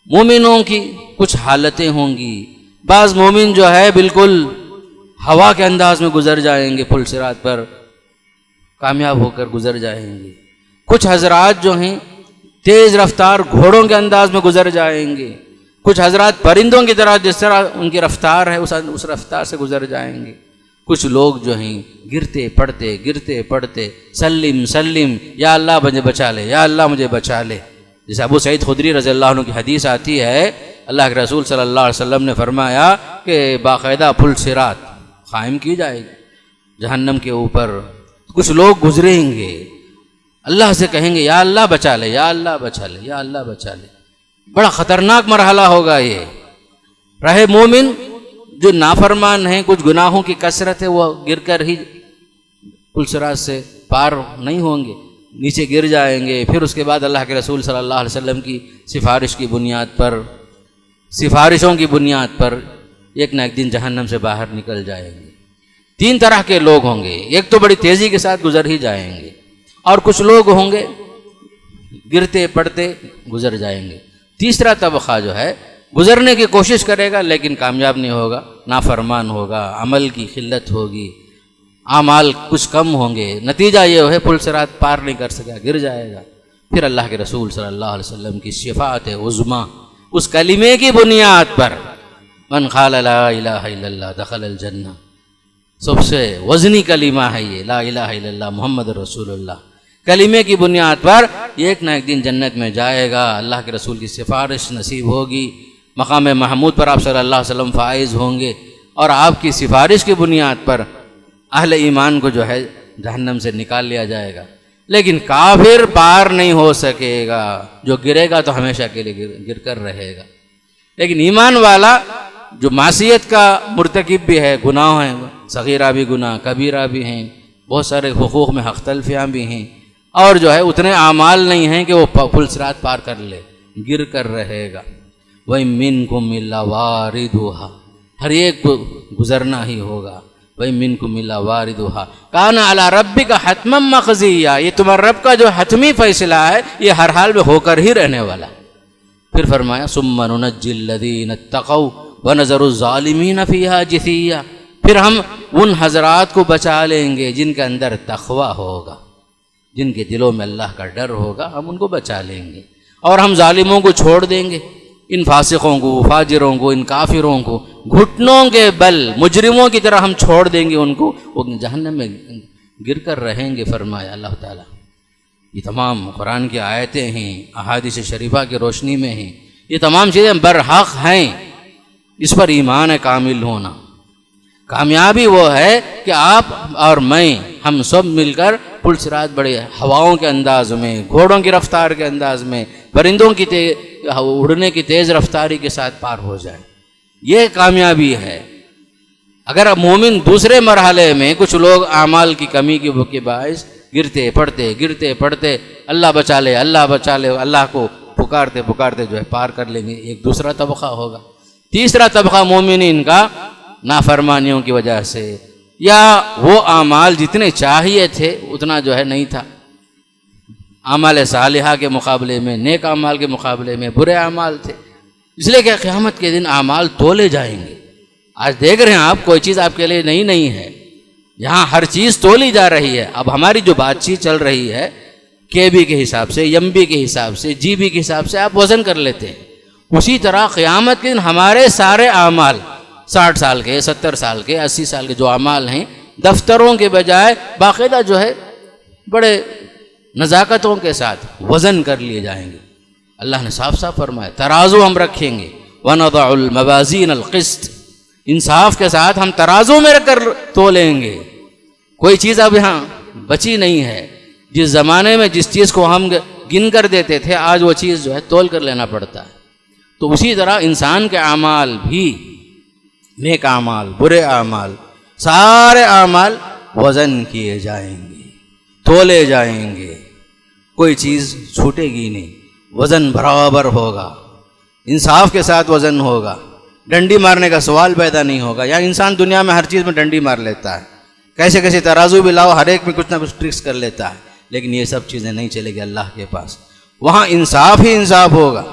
مومنوں کی کچھ حالتیں ہوں گی، بعض مومن جو ہے بالکل ہوا کے انداز میں گزر جائیں گے، پل صراط پر کامیاب ہو کر گزر جائیں گے۔ کچھ حضرات جو ہیں تیز رفتار گھوڑوں کے انداز میں گزر جائیں گے، کچھ حضرات پرندوں کی طرح جس طرح ان کی رفتار ہے اس رفتار سے گزر جائیں گے۔ کچھ لوگ جو ہیں گرتے پڑتے سلم سلم، یا اللہ مجھے بچا لے، یا اللہ مجھے بچا لے۔ جیسے ابو سعید خدری رضی اللہ عنہ کی حدیث آتی ہے، اللہ کے رسول صلی اللہ علیہ وسلم نے فرمایا کہ باقاعدہ پل صراط قائم کی جائے گی جہنم کے اوپر۔ کچھ لوگ گزریں گے، اللہ سے کہیں گے یا اللہ بچا لے، یا اللہ بچا لے، یا اللہ بچا لے۔ بڑا خطرناک مرحلہ ہوگا یہ۔ رہے مومن جو نافرمان ہیں، کچھ گناہوں کی کثرت ہے، وہ گر کر ہی پل صراط سے پار نہیں ہوں گے، نیچے گر جائیں گے۔ پھر اس کے بعد اللہ کے رسول صلی اللہ علیہ وسلم کی سفارش کی بنیاد پر، سفارشوں کی بنیاد پر ایک نہ ایک دن جہنم سے باہر نکل جائیں گے۔ تین طرح کے لوگ ہوں گے، ایک تو بڑی تیزی کے ساتھ گزر ہی جائیں گے، اور کچھ لوگ ہوں گے گرتے پڑتے گزر جائیں گے۔ تیسرا طبقہ جو ہے گزرنے کی کوشش کرے گا لیکن کامیاب نہیں ہوگا، نافرمان ہوگا، عمل کی قلت ہوگی، اعمال کچھ کم ہوں گے، نتیجہ یہ ہے پل صراط پار نہیں کر سکا، گر جائے گا۔ پھر اللہ کے رسول صلی اللہ علیہ وسلم کی شفاعت عظمیٰ، اس کلمے کی بنیاد پر، من قال لا الہ الا اللہ دخل الجنہ، سب سے وزنی کلمہ ہے یہ، لا الہ الا اللہ محمد رسول اللہ۔ کلمے کی بنیاد پر ایک نہ ایک دن جنت میں جائے گا، اللہ کے رسول کی سفارش نصیب ہوگی، مقام محمود پر آپ صلی اللہ علیہ وسلم فائز ہوں گے، اور آپ کی سفارش کی بنیاد پر اہل ایمان کو جو ہے جہنم سے نکال لیا جائے گا۔ لیکن کافر پار نہیں ہو سکے گا، جو گرے گا تو ہمیشہ کے لیے گر کر رہے گا۔ لیکن ایمان والا جو معصیت کا مرتکب بھی ہے، گناہ ہیں، صغیرہ بھی گناہ، کبیرہ بھی ہیں، بہت سارے حقوق میں حق تلفیاں بھی ہیں، اور جو ہے اتنے اعمال نہیں ہیں کہ وہ پل صراط پار کر لے، گر کر رہے گا۔ وَإِن مِّنكُمْ إِلَّا وَارِدُهَا، ہر ایک کو گزرنا ہی ہوگا۔ وَإِن مِّنكُمْ إِلَّا وَارِدُهَا كَانَ عَلَى رَبِّكَ حَتْمًا مَّقْضِيًّا، یہ تمہارے رب کا جو حتمی فیصلہ ہے یہ ہر حال میں ہو کر ہی رہنے والا۔ پھر فرمایا ثُمَّ نُنَجِّي الَّذِينَ اتَّقَوْا وَنَذَرُ الظَّالِمِينَ فِيهَا جِثِيًّا، پھر ہم ان حضرات کو بچا لیں گے جن کے اندر تقویٰ ہوگا، جن کے دلوں میں اللہ کا ڈر ہوگا، ہم ان کو بچا لیں گے، اور ہم ظالموں کو چھوڑ دیں گے۔ ان فاسقوں کو، فاجروں کو، ان کافروں کو گھٹنوں کے بل مجرموں کی طرح ہم چھوڑ دیں گے ان کو، وہ جہنم میں گر کر رہیں گے، فرمایا اللہ تعالیٰ۔ یہ تمام قرآن کی آیتیں ہیں، احادیث شریفہ کی روشنی میں ہیں، یہ تمام چیزیں برحق ہیں۔ اس پر ایمان کامل ہونا، کامیابی وہ ہے کہ آپ اور میں، ہم سب مل کر پل صراط بڑے ہواؤں کے انداز میں، گھوڑوں کی رفتار کے انداز میں، پرندوں کی اڑنے کی تیز رفتاری کے ساتھ پار ہو جائیں، یہ کامیابی ہے۔ اگر مومن دوسرے مرحلے میں کچھ لوگ اعمال کی کمی کے باعث گرتے پڑتے اللہ بچا لے اللہ بچا لے، اللہ کو پکارتے جو ہے پار کر لیں گے، ایک دوسرا طبقہ ہوگا۔ تیسرا طبقہ مومنین کا نافرمانیوں کی وجہ سے، یا وہ اعمال جتنے چاہیے تھے اتنا جو ہے نہیں تھا، اعمال صالحہ کے مقابلے میں، نیک اعمال کے مقابلے میں برے اعمال تھے، اس لیے کہ قیامت کے دن اعمال تولے جائیں گے۔ آج دیکھ رہے ہیں آپ، کوئی چیز آپ کے لیے نہیں ہے، یہاں ہر چیز تولی جا رہی ہے۔ اب ہماری جو بات چیت چل رہی ہے کے بی کے حساب سے، یم بی کے حساب سے، جی بی کے حساب سے آپ وزن کر لیتے ہیں، اسی طرح قیامت کے دن ہمارے سارے اعمال 60 سال کے، 70 سال کے، 80 سال کے جو اعمال ہیں، دفتروں کے بجائے باقاعدہ جو ہے بڑے نزاکتوں کے ساتھ وزن کر لیے جائیں گے۔ اللہ نے صاف صاف فرمایا ترازو ہم رکھیں گے، وَنَضَعُ الْمَوَازِينَ الْقِسْطَ، انصاف کے ساتھ ہم ترازو میں رکھ کر تولیں گے۔ کوئی چیز اب یہاں بچی نہیں ہے، جس زمانے میں جس چیز کو ہم گن کر دیتے تھے، آج وہ چیز جو ہے تول کر لینا پڑتا ہے۔ تو اسی طرح انسان کے اعمال بھی، نیک اعمال، برے اعمال، سارے اعمال وزن کیے جائیں گے، تولے جائیں گے، کوئی چیز چھوٹے گی نہیں، وزن برابر ہوگا، انصاف کے ساتھ وزن ہوگا، ڈنڈی مارنے کا سوال پیدا نہیں ہوگا۔ یا انسان دنیا میں ہر چیز میں ڈنڈی مار لیتا ہے، کیسے ترازو بھی لاؤ، ہر ایک میں کچھ نہ کچھ ٹرکس کر لیتا ہے، لیکن یہ سب چیزیں نہیں چلے گی اللہ کے پاس۔ وہاں انصاف ہی انصاف ہوگا،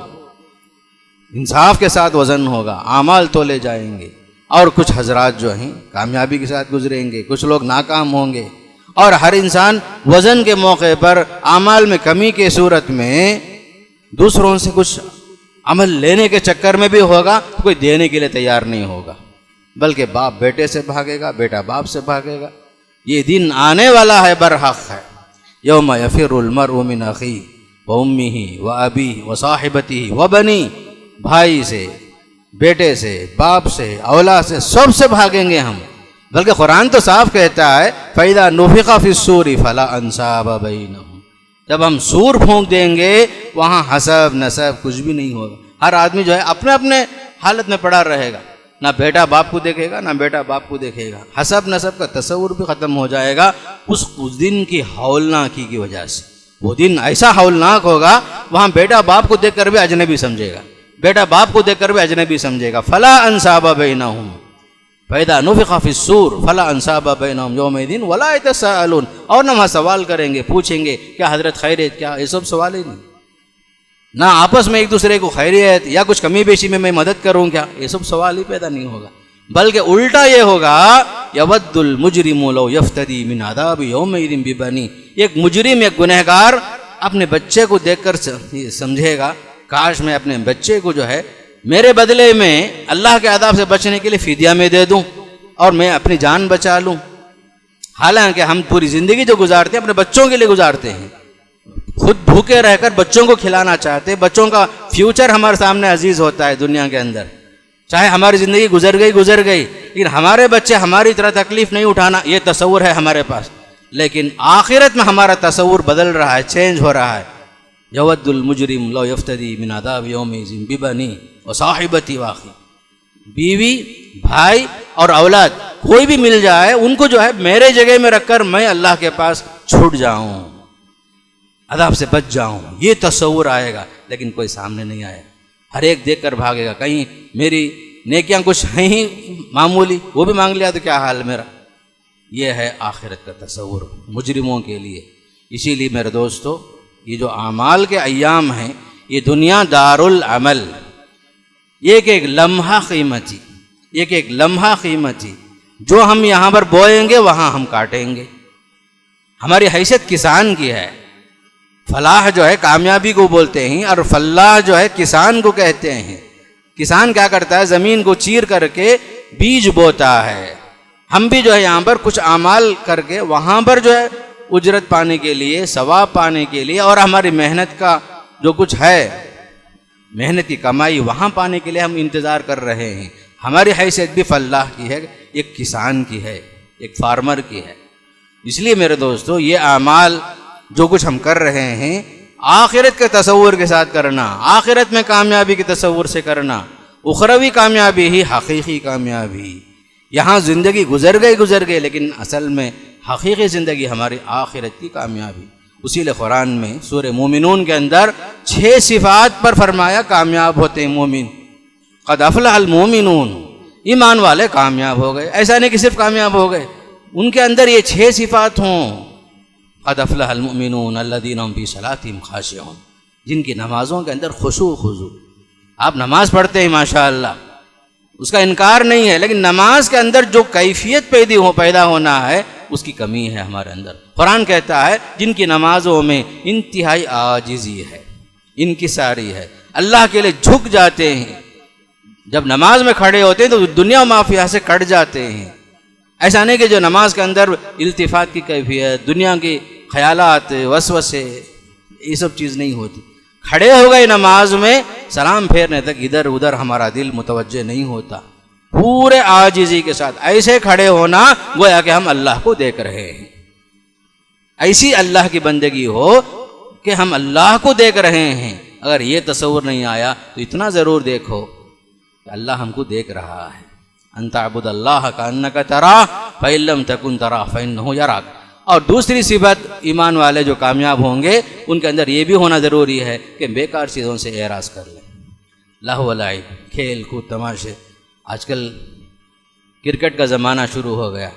انصاف کے ساتھ وزن ہوگا، اعمال تولے جائیں گے، اور کچھ حضرات جو ہیں کامیابی کے ساتھ گزریں گے، کچھ لوگ ناکام ہوں گے، اور ہر انسان وزن کے موقع پر اعمال میں کمی کے صورت میں دوسروں سے کچھ عمل لینے کے چکر میں بھی ہوگا، کوئی دینے کے لیے تیار نہیں ہوگا، بلکہ باپ بیٹے سے بھاگے گا، بیٹا باپ سے بھاگے گا۔ یہ دن آنے والا ہے، برحق ہے۔ یوم یفر المرء من اخیہ وامہ وابیہ وصاحبتہ وبنیہ، بھائی سے، بیٹے سے، باپ سے، اولاد سے، سب سے بھاگیں گے ہم۔ بلکہ قرآن تو صاف کہتا ہے فَإِذَا نُفِخَ فِي الصُّورِ فَلَا أَنْسَابَ بَيْنَهُمْ، جب ہم سور پھونک دیں گے وہاں حسب نسب کچھ بھی نہیں ہوگا، ہر آدمی جو ہے اپنے اپنے حالت میں پڑا رہے گا، نہ بیٹا باپ کو دیکھے گا، نہ بیٹا باپ کو دیکھے گا، حسب نسب کا تصور بھی ختم ہو جائے گا اس دن کی ہولناکی کی وجہ سے۔ وہ دن ایسا ہولناک ہوگا، وہاں بیٹا باپ کو دیکھ کر بھی اجنبی سمجھے گا، بیٹا باپ کو دیکھ کر بھی اجنبی سمجھے گا۔ فلا انصاب بینہم فاذا نفخ فی الصور فلا انصاب بینہم یومئذ ولا یتساءلون، اور نہ وہاں سوال کریں گے، پوچھیں گے کیا حضرت خیریت، کیا، یہ سب سوال ہی نہیں، نہ آپس میں ایک دوسرے کو خیریت یا کچھ کمی بیشی میں مدد کروں کیا، یہ سب سوال ہی پیدا نہیں ہوگا، بلکہ الٹا یہ ہوگا یود المجرم لو یفتدی من عذاب یومئذ ببنیہ، ایک مجرم، ایک گنہگار اپنے بچے کو دیکھ کر سمجھے گا کاش میں اپنے بچے کو جو ہے میرے بدلے میں اللہ کے عذاب سے بچنے کے لیے فدیہ میں دے دوں اور میں اپنی جان بچا لوں۔ حالانکہ ہم پوری زندگی جو گزارتے ہیں اپنے بچوں کے لیے گزارتے ہیں، خود بھوکے رہ کر بچوں کو کھلانا چاہتے ہیں، بچوں کا فیوچر ہمارے سامنے عزیز ہوتا ہے دنیا کے اندر، چاہے ہماری زندگی گزر گئی، لیکن ہمارے بچے ہماری طرح تکلیف نہیں اٹھانا، یہ تصور ہے ہمارے پاس۔ لیکن آخرت میں ہمارا تصور بدل رہا ہے، چینج ہو رہا ہے۔ یود المجرم لو یفتدی من عذاب یومئذ ببنیہ وصاحبتہ واخیہ، بیوی، بھائی اور اولاد کوئی بھی مل جائے ان کو جو ہے میرے جگہ میں رکھ کر میں اللہ کے پاس چھوٹ جاؤں، عذاب سے بچ جاؤں، یہ تصور آئے گا، لیکن کوئی سامنے نہیں آئے، ہر ایک دیکھ کر بھاگے گا، کہیں میری نیکیاں کچھ ہیں ہی معمولی، وہ بھی مانگ لیا تو کیا حال میرا۔ یہ ہے آخرت کا تصور مجرموں کے لیے۔ اسی لیے میرے دوستو، یہ جو اعمال کے ایام ہیں، یہ دنیا دار العمل، ایک ایک لمحہ قیمتی، ایک ایک لمحہ قیمتی، جو ہم یہاں پر بوئیں گے وہاں ہم کاٹیں گے۔ ہماری حیثیت کسان کی ہے، فلاح جو ہے کامیابی کو بولتے ہیں، اور فلاح جو ہے کسان کو کہتے ہیں۔ کسان کیا کرتا ہے؟ زمین کو چیر کر کے بیج بوتا ہے۔ ہم بھی جو ہے یہاں پر کچھ اعمال کر کے وہاں پر جو ہے اجرت پانے کے لیے، ثواب پانے کے لیے، اور ہماری محنت کا جو کچھ ہے، محنت کی کمائی وہاں پانے کے لیے ہم انتظار کر رہے ہیں۔ ہماری حیثیت بھی فلاح کی ہے، ایک کسان کی ہے، ایک فارمر کی ہے۔ اس لیے میرے دوستو، یہ اعمال جو کچھ ہم کر رہے ہیں، آخرت کے تصور کے ساتھ کرنا، آخرت میں کامیابی کے تصور سے کرنا، اخروی کامیابی ہی حقیقی کامیابی۔ یہاں زندگی گزر گئی لیکن اصل میں حقیقی زندگی ہماری آخرت کی کامیابی۔ اسی لیے قرآن میں سورہ مومنون کے اندر 6 صفات پر فرمایا کامیاب ہوتے ہیں مومن۔ قد افلح المومنون، ایمان والے کامیاب ہو گئے۔ ایسا نہیں کہ صرف کامیاب ہو گئے، ان کے اندر یہ 6 صفات ہوں۔ قد افلح المؤمنون الذین هم فی صلاتهم خاشعون، جن کی نمازوں کے اندر خشوع خضوع۔ آپ نماز پڑھتے ہیں ماشاءاللہ، اس کا انکار نہیں ہے، لیکن نماز کے اندر جو کیفیت پیدا ہونا ہے اس کی کمی ہے ہمارے اندر۔ قرآن کہتا ہے جن کی نمازوں میں انتہائی عاجزی ہے، انکساری ہے، اللہ کے لیے جھک جاتے ہیں، جب نماز میں کھڑے ہوتے ہیں تو دنیا و مافیہ سے کٹ جاتے ہیں۔ ایسا نہیں کہ جو نماز کے اندر التفات کی کیفیت، دنیا کے خیالات، وسوسے، یہ سب چیز نہیں ہوتی۔ کھڑے ہو گئے نماز میں، سلام پھیرنے تک ادھر ادھر ہمارا دل متوجہ نہیں ہوتا، پورے عاجزی کے ساتھ ایسے کھڑے ہونا گویا کہ ہم اللہ کو دیکھ رہے ہیں۔ ایسی اللہ کی بندگی ہو کہ ہم اللہ کو دیکھ رہے ہیں۔ اگر یہ تصور نہیں آیا تو اتنا ضرور دیکھو کہ اللہ ہم کو دیکھ رہا ہے۔ ان تعبد اللہ کأنک تراہ فإن لم تکن تراہ فإنہ یراک۔ اور دوسری صفت ایمان والے جو کامیاب ہوں گے ان کے اندر یہ بھی ہونا ضروری ہے کہ بیکار چیزوں سے اعراض کر لیں۔ لہو و لعب، کھیل کود، تماشے۔ آج کل کرکٹ کا زمانہ شروع ہو گیا،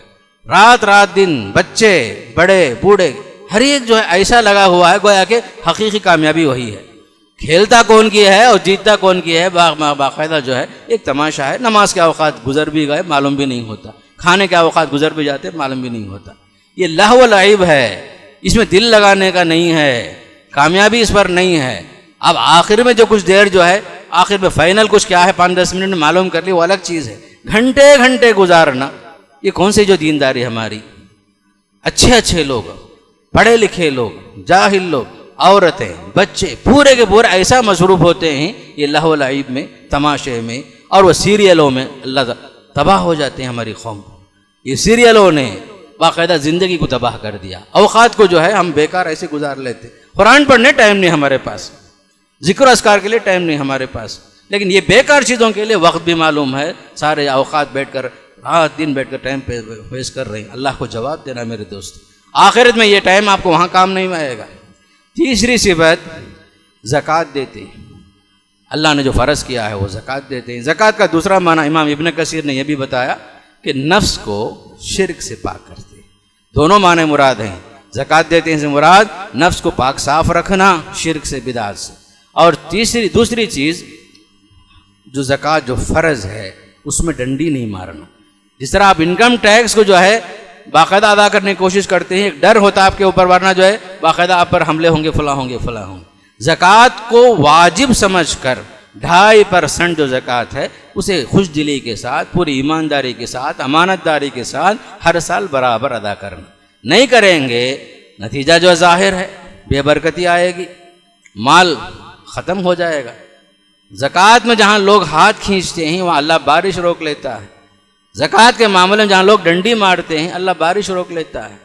رات رات دن بچے بڑے بوڑھے ہر ایک جو ہے ایسا لگا ہوا ہے گویا کہ حقیقی کامیابی وہی ہے۔ کھیلتا کون کی ہے اور جیتتا کون کی ہے، باقاعدہ جو ہے ایک تماشا ہے۔ نماز کے اوقات گزر بھی گئے معلوم بھی نہیں ہوتا، کھانے کے اوقات گزر بھی جاتے معلوم بھی نہیں ہوتا۔ یہ لہو و لعب ہے، اس میں دل لگانے کا نہیں ہے، کامیابی اس پر نہیں ہے۔ اب آخر میں جو کچھ دیر جو ہے، آخر میں فائنل کچھ کیا ہے 5-10 منٹ میں معلوم کر لی، وہ الگ چیز ہے۔ گھنٹے گھنٹے گزارنا، یہ کون سی جو دینداری ہماری؟ اچھے لوگ، پڑھے لکھے لوگ، جاہل لوگ، عورتیں، بچے پورے کے پورے ایسا مصروف ہوتے ہیں یہ لہو و لعب میں، تماشے میں اور وہ سیریلوں میں۔ اللہ تباہ ہو جاتے ہیں ہماری قوم۔ یہ سیریلوں نے باقاعدہ زندگی کو تباہ کر دیا۔ اوقات کو جو ہے ہم بیکار ایسے گزار لیتے، قرآن پڑھنے ٹائم نہیں ہمارے پاس، ذکر و اذکار کے لیے ٹائم نہیں ہمارے پاس، لیکن یہ بیکار چیزوں کے لیے وقت بھی معلوم ہے۔ سارے اوقات بیٹھ کر رات دن بیٹھ کر ٹائم پہ ویسٹ کر رہے ہیں۔ اللہ کو جواب دینا میرے دوست، آخرت میں یہ ٹائم آپ کو وہاں کام نہیں آئے گا۔ تیسری صفت زکوٰۃ دیتے ہیں۔ اللہ نے جو فرض کیا ہے وہ زکوٰۃ دیتے ہیں۔ زکوٰۃ کا دوسرا معنی امام ابن کثیر نے یہ بھی بتایا کہ نفس کو شرک سے پاک کرتے ہیں۔ دونوں معنی مراد ہیں۔ زکوٰۃ دیتے ہیں سے مراد نفس کو پاک صاف رکھنا شرک سے، بدعات سے۔ اور دوسری چیز جو زکوٰۃ جو فرض ہے اس میں ڈنڈی نہیں مارنا۔ جس طرح آپ انکم ٹیکس کو جو ہے باقاعدہ ادا کرنے کی کوشش کرتے ہیں، ایک ڈر ہوتا ہے آپ کے اوپر، ورنہ جو ہے باقاعدہ آپ پر حملے ہوں گے، فلاں ہوں گے۔ زکوٰۃ کو واجب سمجھ کر 2.5% جو زکوٰۃ ہے اسے خوش دلی کے ساتھ، پوری ایمانداری کے ساتھ، امانت داری کے ساتھ ہر سال برابر ادا کرنا۔ نہیں کریں گے نتیجہ جو ظاہر ہے، بے برکتی آئے گی، مال ختم ہو جائے گا۔ زکوٰۃ میں جہاں لوگ ہاتھ کھینچتے ہیں وہاں اللہ بارش روک لیتا ہے۔ زکوٰۃ کے معاملے میں جہاں لوگ ڈنڈی مارتے ہیں اللہ بارش روک لیتا ہے،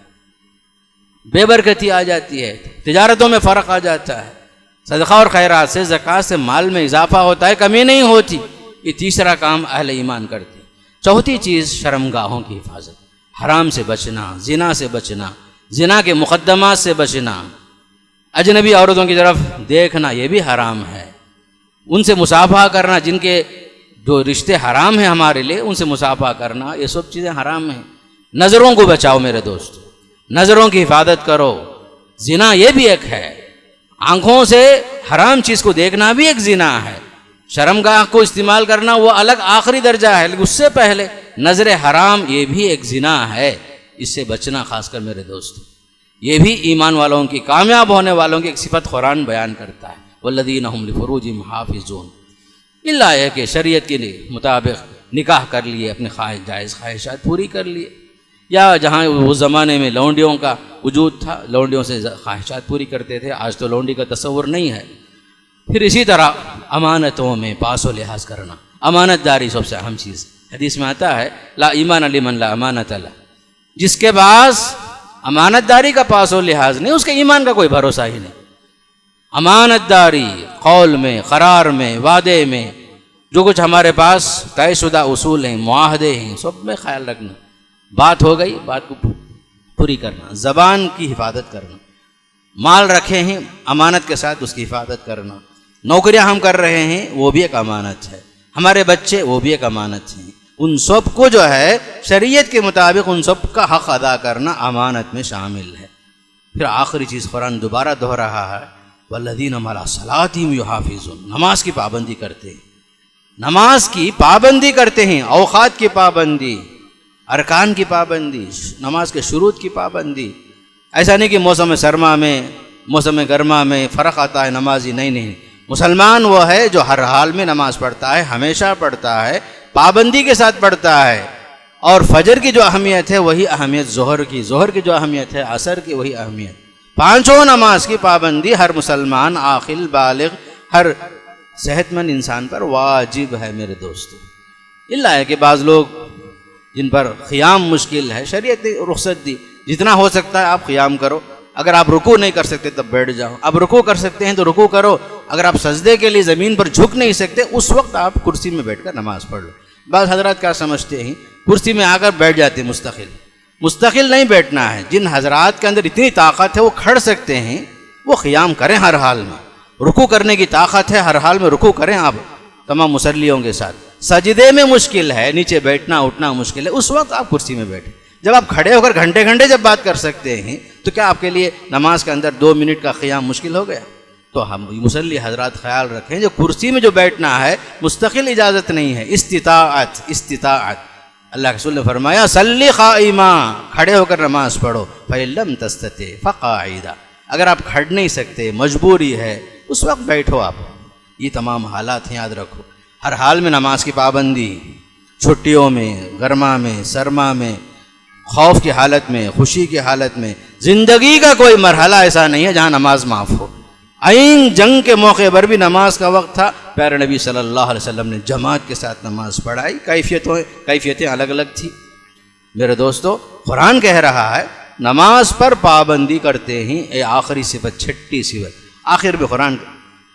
بے برکتی آ جاتی ہے، تجارتوں میں فرق آ جاتا ہے۔ صدقہ اور خیرات سے، زکوٰۃ سے مال میں اضافہ ہوتا ہے، کمی نہیں ہوتی۔ یہ تیسرا کام اہل ایمان کرتے ہیں۔ چوتھی چیز شرمگاہوں کی حفاظت، حرام سے بچنا، زنا سے بچنا، زنا کے مقدمات سے بچنا، اجنبی عورتوں کی طرف دیکھنا یہ بھی حرام ہے، ان سے مصافحہ کرنا، جن کے جو رشتے حرام ہیں ہمارے لیے ان سے مصافحہ کرنا، یہ سب چیزیں حرام ہیں۔ نظروں کو بچاؤ میرے دوست، نظروں کی حفاظت کرو۔ زنا یہ بھی ایک ہے، آنکھوں سے حرام چیز کو دیکھنا بھی ایک زنا ہے۔ شرمگاہ کو استعمال کرنا وہ الگ آخری درجہ ہے، لیکن اس سے پہلے نظر حرام یہ بھی ایک زنا ہے، اس سے بچنا خاص کر میرے دوست۔ یہ بھی ایمان والوں کی، کامیاب ہونے والوں کی ایک صفت قرآن بیان کرتا ہے، والذین هم لفروجہم حافظون۔ اللہ ہے کہ شریعت کے مطابق نکاح کر لیے، اپنے جائز خواہشات پوری کر لیے، یا جہاں اس زمانے میں لونڈیوں کا وجود تھا، لونڈیوں سے خواہشات پوری کرتے تھے، آج تو لونڈی کا تصور نہیں ہے۔ پھر اسی طرح امانتوں میں پاس و لحاظ کرنا، امانت داری سب سے اہم چیز ہے۔ حدیث میں آتا ہے لا ایمان لمن لا امانت له، جس کے پاس امانت داری کا پاس و لحاظ نہیں، اس کے ایمان کا کوئی بھروسہ ہی نہیں۔ امانت داری قول میں، قرار میں، وعدے میں، جو کچھ ہمارے پاس طے شدہ اصول ہیں، معاہدے ہیں، سب میں خیال رکھنا۔ بات ہو گئی، بات کو پوری کرنا، زبان کی حفاظت کرنا، مال رکھے ہیں امانت کے ساتھ اس کی حفاظت کرنا، نوکریاں ہم کر رہے ہیں وہ بھی ایک امانت ہے، ہمارے بچے وہ بھی ایک امانت ہیں، ان سب کو جو ہے شریعت کے مطابق ان سب کا حق ادا کرنا امانت میں شامل ہے۔ پھر آخری چیز قرآن دوبارہ دہرا رہا ہے والذین هم علی صلاتہم یحافظون، نماز کی پابندی کرتے ہیں، نماز کی پابندی کرتے ہیں، اوقات کی پابندی، ارکان کی پابندی، نماز کے شروط کی پابندی۔ ایسا نہیں کہ موسم سرما میں، موسم گرما میں فرق آتا ہے نمازی، نہیں، مسلمان وہ ہے جو ہر حال میں نماز پڑھتا ہے، ہمیشہ پڑھتا ہے، پابندی کے ساتھ پڑھتا ہے، اور فجر کی جو اہمیت ہے وہی اہمیت ظہر کی، ظہر کی جو اہمیت ہے عصر کی وہی اہمیت، پانچوں نماز کی پابندی ہر مسلمان عاقل بالغ ہر صحت مند انسان پر واجب ہے میرے دوستو۔ اللہ ہے کہ بعض لوگ جن پر قیام مشکل ہے، شریعت نے رخصت دی، جتنا ہو سکتا ہے آپ قیام کرو، اگر آپ رکوع نہیں کر سکتے تب بیٹھ جاؤ، اب رکوع کر سکتے ہیں تو رکوع کرو، اگر آپ سجدے کے لیے زمین پر جھک نہیں سکتے اس وقت آپ کرسی میں بیٹھ کر نماز پڑھ لو۔ بعض حضرات کیا سمجھتے ہیں کرسی میں آ کر بیٹھ جاتے ہیں، مستقل نہیں بیٹھنا ہے۔ جن حضرات کے اندر اتنی طاقت ہے وہ کھڑ سکتے ہیں وہ قیام کریں ہر حال میں، رکوع کرنے کی طاقت ہے ہر حال میں رکوع کریں آپ تمام مصلیوں کے ساتھ۔ سجدے میں مشکل ہے، نیچے بیٹھنا اٹھنا مشکل ہے، اس وقت آپ کرسی میں بیٹھیں۔ جب آپ کھڑے ہو کر گھنٹے گھنٹے جب بات کر سکتے ہیں تو کیا آپ کے لیے نماز کے اندر 2 منٹ کا قیام مشکل ہو گیا؟ تو ہم مصلی حضرات خیال رکھیں جو کرسی میں جو بیٹھنا ہے مستقل اجازت نہیں ہے، استطاعت۔ اللہ کے رسول نے فرمایا صلی قائما، کھڑے ہو کر نماز پڑھو، فَإِن لَّمْ تَسْتَطِعْ فَقَاعِدًا، اگر آپ کھڑ نہیں سکتے مجبوری ہے اس وقت بیٹھو آپ۔ یہ تمام حالات ہیں، یاد رکھو، ہر حال میں نماز کی پابندی، چھٹیوں میں، گرما میں، سرما میں، خوف کی حالت میں، خوشی کی حالت میں، زندگی کا کوئی مرحلہ ایسا نہیں ہے جہاں نماز معاف ہو۔ عین جنگ کے موقع پر بھی نماز کا وقت تھا، پیارے نبی صلی اللہ علیہ وسلم نے جماعت کے ساتھ نماز پڑھائی، کیفیتیں الگ الگ تھی۔ میرے دوستو قرآن کہہ رہا ہے نماز پر پابندی کرتے ہیں، اے آخری صفت، چھٹی صفت، آخر میں قرآن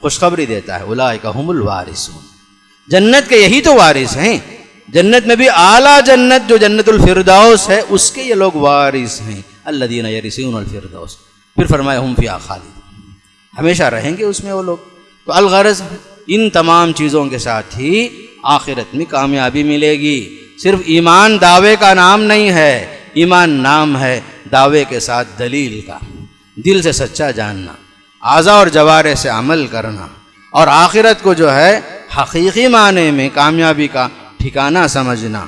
خوشخبری دیتا ہے اولئک هم الوارثون، جنت کے یہی تو وارث ہیں، جنت میں بھی اعلیٰ جنت جو جنت الفردوس ہے اس کے یہ لوگ وارث ہیں، الذین یرثون الفردوس۔ پھر فرمایا ہم فیہا خالدون، ہمیشہ رہیں گے اس میں وہ لوگ۔ تو الغرض ان تمام چیزوں کے ساتھ ہی آخرت میں کامیابی ملے گی۔ صرف ایمان دعوے کا نام نہیں ہے، ایمان نام ہے دعوے کے ساتھ دلیل کا، دل سے سچا جاننا، اعضاء اور جوارح سے عمل کرنا، اور آخرت کو جو ہے حقیقی معنی میں کامیابی کا ٹھکانہ سمجھنا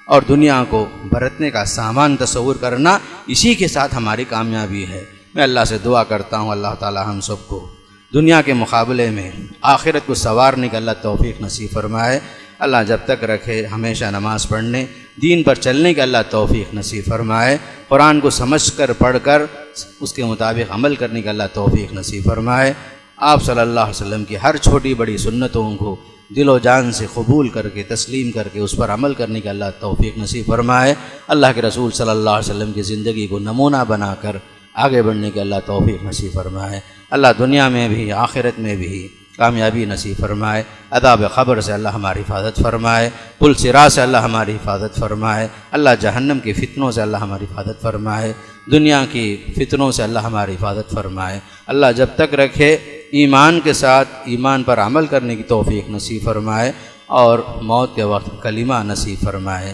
اور دنیا کو برتنے کا سامان تصور کرنا، اسی کے ساتھ ہماری کامیابی ہے۔ میں اللہ سے دعا کرتا ہوں اللہ تعالی ہم سب کو دنیا کے مقابلے میں آخرت کو سنوارنے کا اللہ توفیق نصیب فرمائے۔ اللہ جب تک رکھے ہمیشہ نماز پڑھنے، دین پر چلنے کا اللہ توفیق نصیب فرمائے، قرآن کو سمجھ کر پڑھ کر اس کے مطابق عمل کرنے کا اللہ توفیق نصیب فرمائے۔ آپ صلی اللہ علیہ وسلم کی ہر چھوٹی بڑی سنتوں کو دل و جان سے قبول کر کے تسلیم کر کے اس پر عمل کرنے کا اللہ توفیق نصیب فرمائے۔ اللہ کے رسول صلی اللہ علیہ وسلم کی زندگی کو نمونہ بنا کر آگے بڑھنے کے اللہ توفیق نصیب فرمائے۔ اللہ دنیا میں بھی آخرت میں بھی کامیابی نصیب فرمائے۔ عذاب قبر سے اللہ ہماری حفاظت فرمائے، پل صراط سے اللہ ہماری حفاظت فرمائے، اللہ جہنم کی فتنوں سے اللہ ہماری حفاظت فرمائے، دنیا کی فتنوں سے اللہ ہماری حفاظت فرمائے۔ اللہ جب تک رکھے ایمان کے ساتھ ایمان پر عمل کرنے کی توفیق نصیب فرمائے اور موت کے وقت کلمہ نصیب فرمائے۔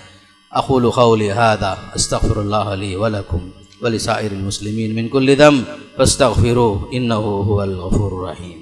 اقول قولی ھذا استغفر اللہ لی ولکم ولسائر المسلمین من کل ذنب فاستغفروہ انہ هو الغفور الرحیم۔